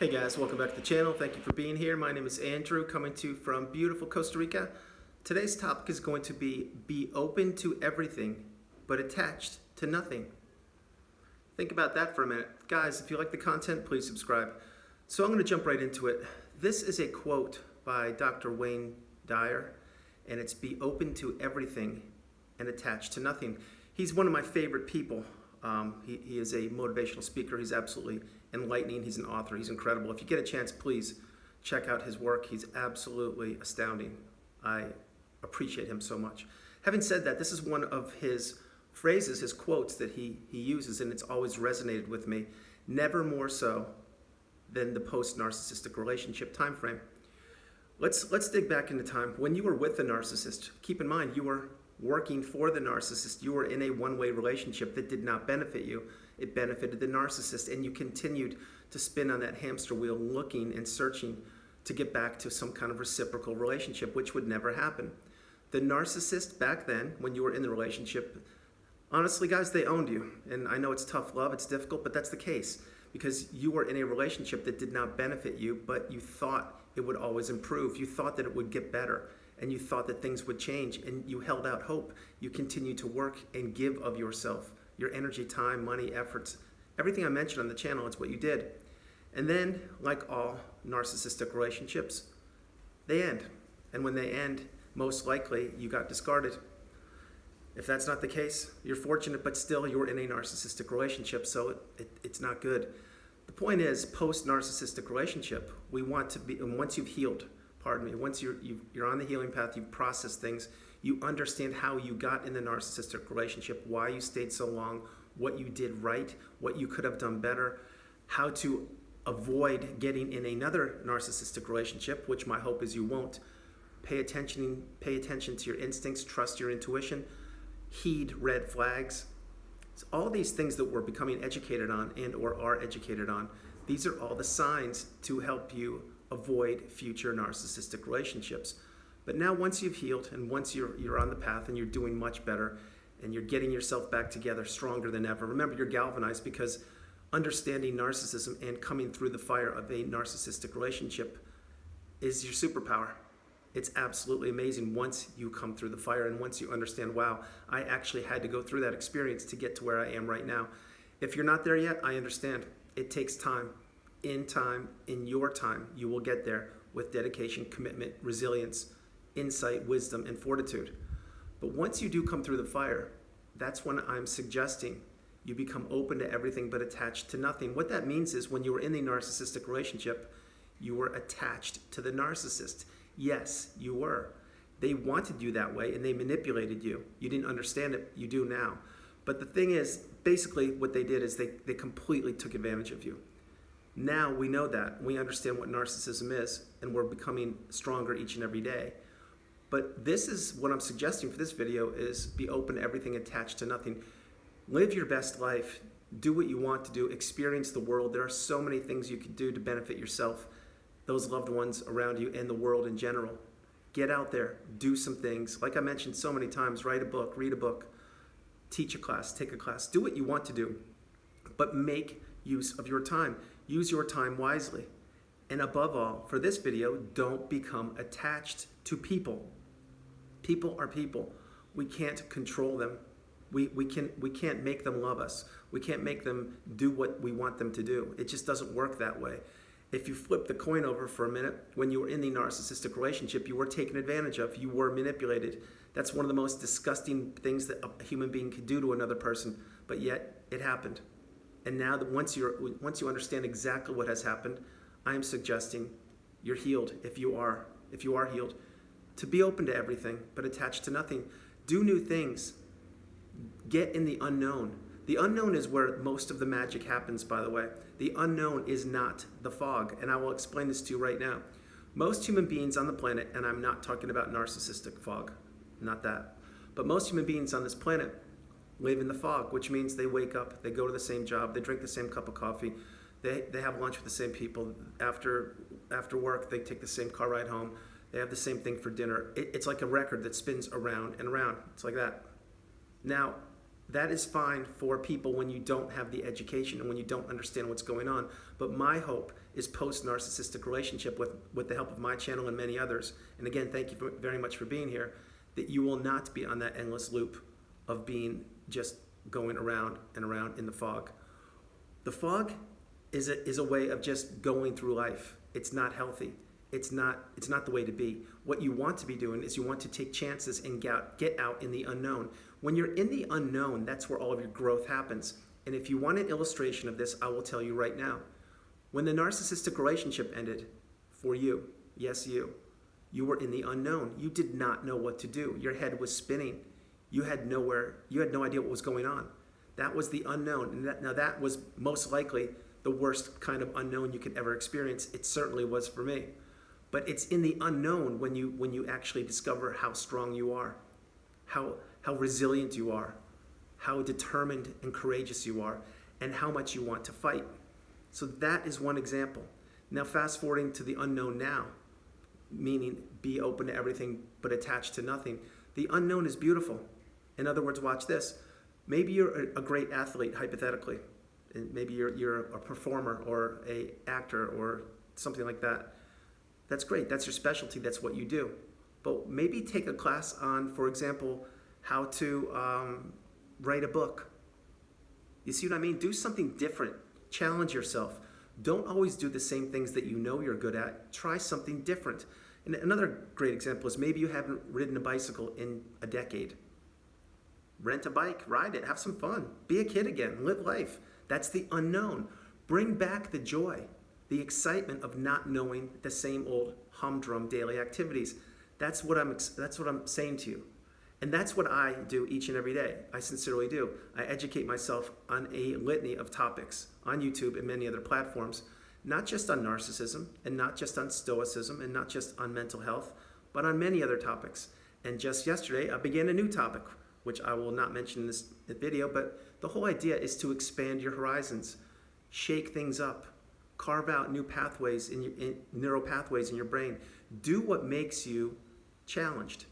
Hey guys, welcome back to the channel. Thank you for being here. My name is Andrew, coming to you from beautiful Costa Rica. Today's topic is going to be open to everything, but attached to nothing. Think about that for a minute. Guys, if you like the content, please subscribe. So I'm going to jump right into it. This is a quote by Dr. Wayne Dyer, and it's be open to everything and attached to nothing. He's one of my favorite people. He is a motivational speaker. He's absolutely enlightening. He's an author. He's incredible. If you get a chance, please check out his work. He's absolutely astounding. I appreciate him so much. Having said that, this is one of his phrases, his quotes that he uses, and it's always resonated with me, never more so than the post-narcissistic relationship time frame. Let's dig back into time. When you were with a narcissist, keep in mind you were working for the narcissist. You were in a one-way relationship that did not benefit you. It benefited the narcissist, and you continued to spin on that hamster wheel looking and searching to get back to some kind of reciprocal relationship, which would never happen. The narcissist back then, when you were in the relationship, honestly guys, they owned you. And I know it's tough love, it's difficult, but that's the case because you were in a relationship that did not benefit you, but you thought it would always improve. You thought that it would get better. And you thought that things would change, and you held out hope. You continued to work and give of yourself, your energy, time, money, efforts. Everything I mentioned on the channel, it's what you did. And then, like all narcissistic relationships, they end. And when they end, most likely you got discarded. If that's not the case, you're fortunate, but still you're in a narcissistic relationship, so it's not good. The point is, post-narcissistic relationship, we want to be, and once you've healed, once you're on the healing path, you've processed things, you understand how you got in the narcissistic relationship, why you stayed so long, what you did right, what you could have done better, how to avoid getting in another narcissistic relationship, which my hope is you won't. Pay attention to your instincts, trust your intuition, heed red flags. So all these things that we're becoming educated on and or are educated on, these are all the signs to help you avoid future narcissistic relationships. But now once you've healed and once you're on the path and you're doing much better and you're getting yourself back together stronger than ever, remember you're galvanized because understanding narcissism and coming through the fire of a narcissistic relationship is your superpower. It's absolutely amazing once you come through the fire and once you understand, wow, I actually had to go through that experience to get to where I am right now. If you're not there yet, I understand. It takes time. In your time, you will get there with dedication, commitment, resilience, insight, wisdom, and fortitude. But once you do come through the fire, that's when I'm suggesting you become open to everything but attached to nothing. What that means is when you were in the narcissistic relationship, you were attached to the narcissist. Yes, you were. They wanted you that way and they manipulated you. You didn't understand it, you do now. But the thing is, basically what they did is they completely took advantage of you. Now we know that, we understand what narcissism is, and we're becoming stronger each and every day. But this is what I'm suggesting for this video is be open to everything, attached to nothing. Live your best life, do what you want to do, experience the world. There are so many things you can do to benefit yourself, those loved ones around you, and the world in general. Get out there, do some things. Like I mentioned so many times, write a book, read a book, teach a class, take a class, do what you want to do, but make use of your time. Use your time wisely. And above all, for this video, don't become attached to people. People are people. We can't control them. We can't make them love us. We can't make them do what we want them to do. It just doesn't work that way. If you flip the coin over for a minute, when you were in the narcissistic relationship, you were taken advantage of. You were manipulated. That's one of the most disgusting things that a human being could do to another person, but yet it happened. And now that once you understand exactly what has happened, I am suggesting you're healed if you are healed, to be open to everything but attached to nothing. Do new things. Get in the unknown. The unknown is where most of the magic happens, by the way. The unknown is not the fog, and I will explain this to you right now. Most human beings on the planet, and I'm not talking about narcissistic fog, not that, but most human beings on this planet live in the fog, which means they wake up, they go to the same job, they drink the same cup of coffee, they have lunch with the same people. After work, they take the same car ride home. They have the same thing for dinner. It's like a record that spins around and around. It's like that. Now, That is fine for people when you don't have the education and when you don't understand what's going on. But my hope is post-narcissistic relationship with the help of my channel and many others. And again, thank you very much for being here, that you will not be on that endless loop of being just going around and around in the fog. The fog is a way of just going through life. It's not healthy. It's not the way to be. What you want to be doing is you want to take chances and get out in the unknown. When you're in the unknown, that's where all of your growth happens. And if you want an illustration of this, I will tell you right now. When the narcissistic relationship ended for you, yes, you were in the unknown. You did not know what to do. Your head was spinning. You had no idea what was going on. That was the unknown. And that was most likely the worst kind of unknown you could ever experience. It certainly was for me. But it's in the unknown when you actually discover how strong you are, how resilient you are, how determined and courageous you are, and how much you want to fight. So that is one example. Now fast forwarding to the unknown now, meaning be open to everything but attached to nothing. The unknown is beautiful. In other words, watch this. Maybe you're a great athlete, hypothetically. And maybe you're a performer or an actor or something like that. That's great. That's your specialty. That's what you do. But maybe take a class on, for example, how to write a book. You see what I mean? Do something different. Challenge yourself. Don't always do the same things that you know you're good at. Try something different. And another great example is maybe you haven't ridden a bicycle in a decade. Rent a bike, ride it, have some fun. Be a kid again, live life. That's the unknown. Bring back the joy, the excitement of not knowing the same old humdrum daily activities. That's what I'm saying to you. And that's what I do each and every day. I sincerely do. I educate myself on a litany of topics on YouTube and many other platforms, not just on narcissism and not just on stoicism and not just on mental health, but on many other topics. And just yesterday, I began a new topic, which I will not mention in this video, but the whole idea is to expand your horizons, shake things up, carve out new pathways neural pathways in your brain. Do what makes you challenged.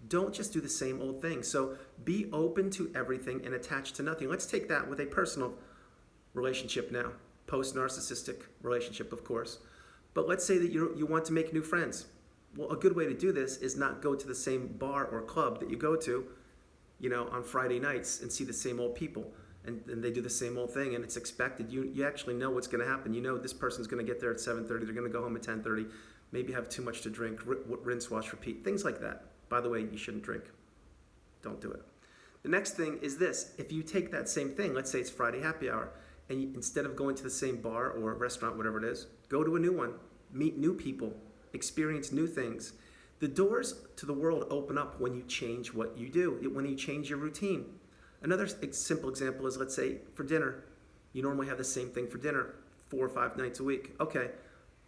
Don't just do the same old thing. So be open to everything and attached to nothing. Let's take that with a personal relationship now. Post-narcissistic relationship, of course. But let's say that you want to make new friends. Well, a good way to do this is not go to the same bar or club that you go to, on Friday nights and see the same old people. And they do the same old thing, and it's expected. You actually know what's going to happen. You know this person's going to get there at 7:30. They're going to go home at 10:30. Maybe have too much to drink. Rinse, wash, repeat. Things like that. By the way, you shouldn't drink. Don't do it. The next thing is this. If you take that same thing, let's say it's Friday happy hour, and instead of going to the same bar or restaurant, whatever it is, go to a new one. Meet new people. Experience new things. The doors to the world open up when you change what you do, when you change your routine. Another simple example is, let's say, for dinner. You normally have the same thing for dinner 4 or 5 nights a week. Okay,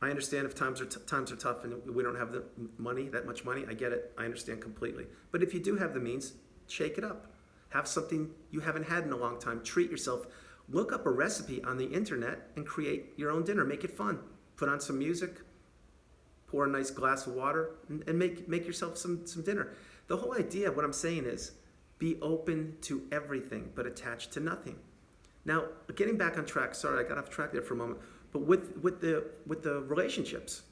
I understand if times are tough and we don't have that much money. I get it. I understand completely. But if you do have the means, shake it up. Have something you haven't had in a long time. Treat yourself. Look up a recipe on the internet and create your own dinner. Make it fun. Put on some music. Pour a nice glass of water and make yourself some dinner. The whole idea of what I'm saying is be open to everything but attached to nothing. Now, getting back on track, sorry, I got off track there for a moment, but with the relationships,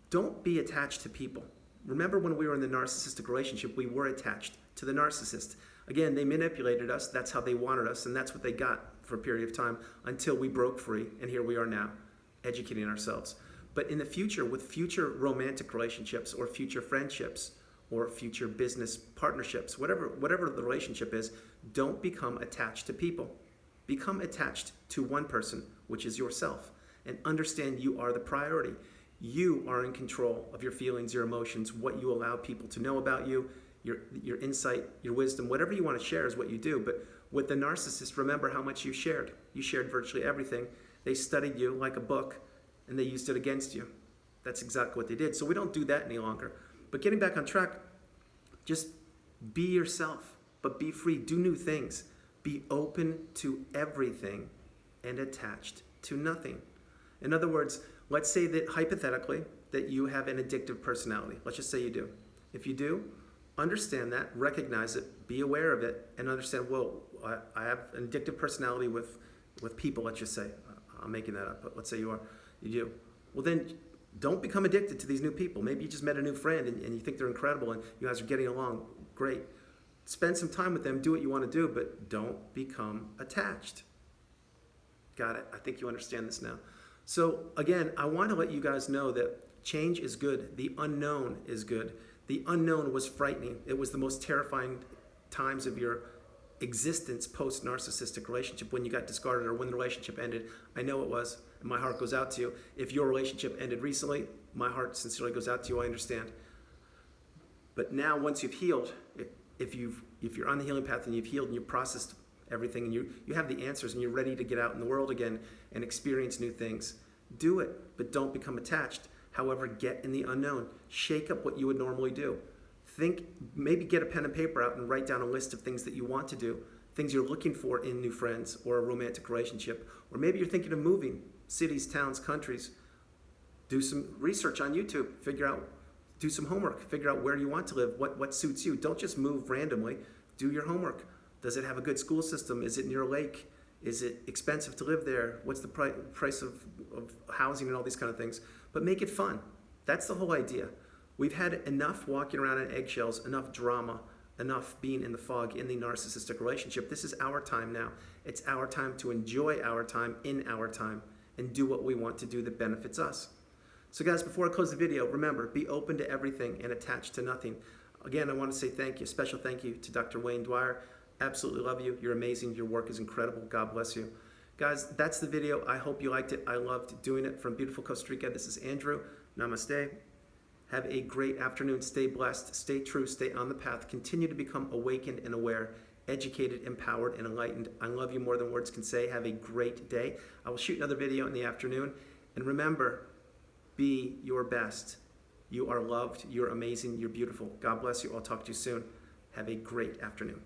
don't be attached to people. Remember when we were in the narcissistic relationship, we were attached to the narcissist. Again, they manipulated us, that's how they wanted us, and that's what they got for a period of time until we broke free, and here we are now, educating ourselves. But in the future, with future romantic relationships or future friendships or future business partnerships, whatever the relationship is, don't become attached to people. Become attached to one person, which is yourself, and understand you are the priority. You are in control of your feelings, your emotions, what you allow people to know about you, your insight, your wisdom, whatever you want to share is what you do. But with the narcissist, remember how much you shared. You shared virtually everything. They studied you like a book, and they used it against you. That's exactly what they did. So we don't do that any longer. But getting back on track, just be yourself, but be free. Do new things. Be open to everything and attached to nothing. In other words, let's say that hypothetically that you have an addictive personality. Let's just say you do. If you do, Understand that, recognize it, be aware of it, and understand, well, I have an addictive personality with people, let's just say. I'm making that up, but let's say you do. Well, then don't become addicted to these new people. Maybe you just met a new friend and you think they're incredible and you guys are getting along great. Spend some time with them, do what you want to do, but don't become attached. Got it? I think you understand this now. So again, I want to let you guys know that change is good. The unknown is good. The unknown was frightening. It was the most terrifying times of your existence post-narcissistic relationship, when you got discarded or when the relationship ended. I know it was, and my heart goes out to you. If your relationship ended recently, my heart sincerely goes out to you. I understand. But now, once you've healed, if you're on the healing path and you've healed and you've processed everything and you have the answers and you're ready to get out in the world again and experience new things, do it, but don't become attached. However, get in the unknown. Shake up what you would normally do. Think, maybe get a pen and paper out and write down a list of things that you want to do, things you're looking for in new friends or a romantic relationship. Or maybe you're thinking of moving cities, towns, countries. Do some research on YouTube. Do some homework. Figure out where you want to live, what suits you. Don't just move randomly. Do your homework. Does it have a good school system? Is it near a lake? Is it expensive to live there? What's the price of housing and all these kind of things? But make it fun. That's the whole idea. We've had enough walking around on eggshells, enough drama, enough being in the fog in the narcissistic relationship. This is our time now. It's our time to enjoy our time in our time and do what we want to do that benefits us. So guys, before I close the video, remember, be open to everything and attached to nothing. Again, I want to say thank you, special thank you to Dr. Wayne Dwyer. Absolutely love you. You're amazing. Your work is incredible. God bless you. Guys, that's the video. I hope you liked it. I loved doing it from beautiful Costa Rica. This is Andrew. Namaste. Have a great afternoon. Stay blessed. Stay true. Stay on the path. Continue to become awakened and aware, educated, empowered, and enlightened. I love you more than words can say. Have a great day. I will shoot another video in the afternoon. And remember, be your best. You are loved. You're amazing. You're beautiful. God bless you. I'll talk to you soon. Have a great afternoon.